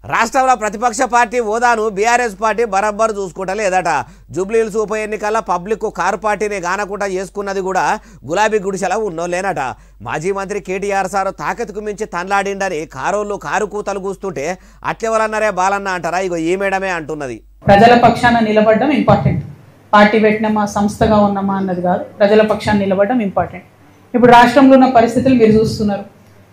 రాష్ట్రంలో ప్రతిపక్ష పార్టీ హోదాను బీఆర్ఎస్ పార్టీ బరాబర్ చూసుకుంటలేదట. జూబ్లీహిల్స్ ఉప ఎన్నికల్లో పబ్లిక్ కారు పార్టీని గానకుండా చేసుకున్నది కూడా గులాబీ గుడిసెల ఉన్నోళ్ళేనట. మాజీ మంత్రి కేటీఆర్ సార్ తాకెత్తుకు మించి తన్లాడిండని కారోళ్ళు కారు కూతలు కూస్తుంటే అట్లెవరన్నారే బాలన్న అంటారా? ఇగో ఈ మేడమే అంటున్నది. ప్రజల పక్షాన నిలబడడం ఇంపార్టెంట్. పార్టీ పెట్టినమా సంస్థగా ఉన్నామా అన్నది కాదు, ప్రజల పక్షాన నిలబడడం ఇంపార్టెంట్. ఇప్పుడు రాష్ట్రంలో ఉన్న పరిస్థితులు మీరు చూస్తున్నారు.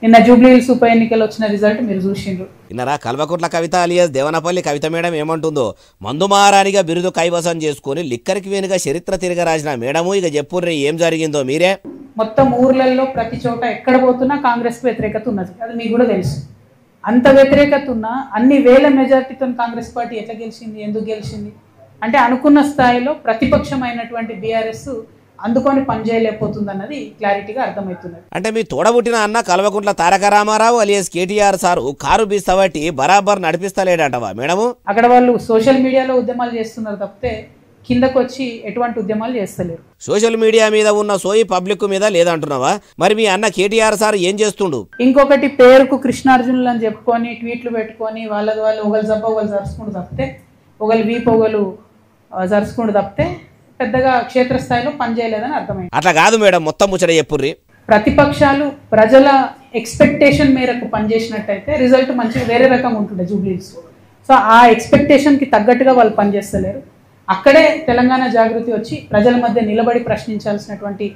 నిన్న జూబ్లీహిల్స్ ఉప ఎన్నికలు వచ్చిన రిజల్ట్ మీరు చూసిండ్రు. ఇన్నరా కల్వకుట్ల కవిత అలియాస్ దేవనపల్లి కవిత మేడం ఏమంటుందో, మందు మహారాణిగా బిరుదు కైవసం చేసుకుని లిక్కరికి వెనుక చరిత్ర తిరగరాసిన మేడము ఇక చెప్పుర్రి ఏం జరిగిందో మీరే. మొత్తం ఊర్లలో ప్రతి చోట ఎక్కడ పోతున్నా కాంగ్రెస్ వ్యతిరేకత ఉన్నది, అది మీకు కూడా తెలుసు. అంత వ్యతిరేకత ఉన్నా అన్ని వేల మెజార్టీతో కాంగ్రెస్ పార్టీ ఎట్లా గెలిచింది, ఎందుకు గెలిచింది అంటే అనుకున్న స్థాయిలో ప్రతిపక్షమైనటువంటి బీఆర్ఎస్ అందుకొని పనిచేయలేకపోతుంది అన్నది క్లారిటీగా అర్థమవుతున్నది. అంటే మీ తోడబుట్టిన అన్న Kalvakuntla Taraka Rama Rao alias KTR sir car బీస్తబట్టి బరాబర్ నడిపిస్తలేడంటవా మేడము? అక్కడ వాళ్ళు సోషల్ మీడియాలో ఉద్యమాలు చేస్తున్నారు తప్పితే కిందకు వచ్చి ఎటువంటి ఉద్యమాలు చేస్తలేరు. సోషల్ మీడియా మీద ఉన్న సోయి పబ్లిక్ మీద లేదంటున్నావా? మరి మీ అన్న కేటీఆర్ సార్ ఏం చేస్తుండు? ఇంకొకటి పేరుకు కృష్ణార్జునులు అని చెప్పుకొని ట్వీట్లు పెట్టుకొని వాళ్ళది వాళ్ళు ఒకళ్ళు జబ్బ ఒకళ్ళు జరుచుకుంటూ తప్పితే ఒకళ్ళు వీపు ఒకళ్ళు జరుచుకుంటూ తప్పితే పెద్దగా క్షేత్రస్థాయిలో పనిచేయలేదని అర్థమైంది. అట్లా కాదు మేడం, మొత్తం ముచ్చట చెప్పుర్రి. ప్రతిపక్షాలు ప్రజల ఎక్స్పెక్టేషన్ మేరకు పనిచేసినట్టయితే రిజల్ట్ మంచిగా వేరే రకంగా ఉంటుండే జూబ్లీహిల్స్. సో ఆ ఎక్స్పెక్టేషన్కి తగ్గట్టుగా వాళ్ళు పనిచేస్తలేరు. అక్కడే తెలంగాణ జాగృతి వచ్చి ప్రజల మధ్య నిలబడి ప్రశ్నించాల్సినటువంటి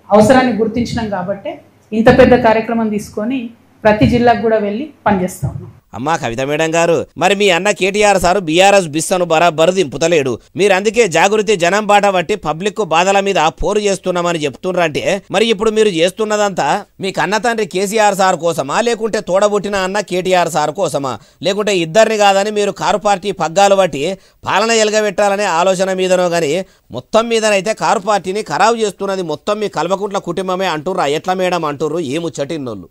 అవసరాన్ని గుర్తించినాం కాబట్టి ఇంత పెద్ద కార్యక్రమం తీసుకొని ప్రతి జిల్లాకు కూడా వెళ్ళి పనిచేస్తా ఉన్నాం. అమ్మా కవిత మేడం గారు, మరి మీ అన్న కేటీఆర్ సారు బీఆర్ఎస్ బిస్సను బరాబరు దింపుతలేడు. మీరు అందుకే జాగృతి జనం బాట బట్టి పబ్లిక్ బాధల మీద పోరు చేస్తున్నామని చెప్తున్నారంటే మరి ఇప్పుడు మీరు చేస్తున్నదంతా మీ కన్న తండ్రి కేసీఆర్ సార్ కోసమా, లేకుంటే తోడబుట్టిన అన్న కేటీఆర్ సార్ కోసమా, లేకుంటే ఇద్దరిని కాదని మీరు కారు పార్టీ పగ్గాలు బట్టి పాలన ఎలగబెట్టాలనే ఆలోచన మీదనో కానీ మొత్తం మీదనైతే కారు పార్టీని ఖరాబు చేస్తున్నది మొత్తం మీ కల్వకుంట్ల కుటుంబమే అంటుర్రా? ఎట్లా మేడం అంటుర్రు? ఏ ముచ్చటిన్నోళ్ళు.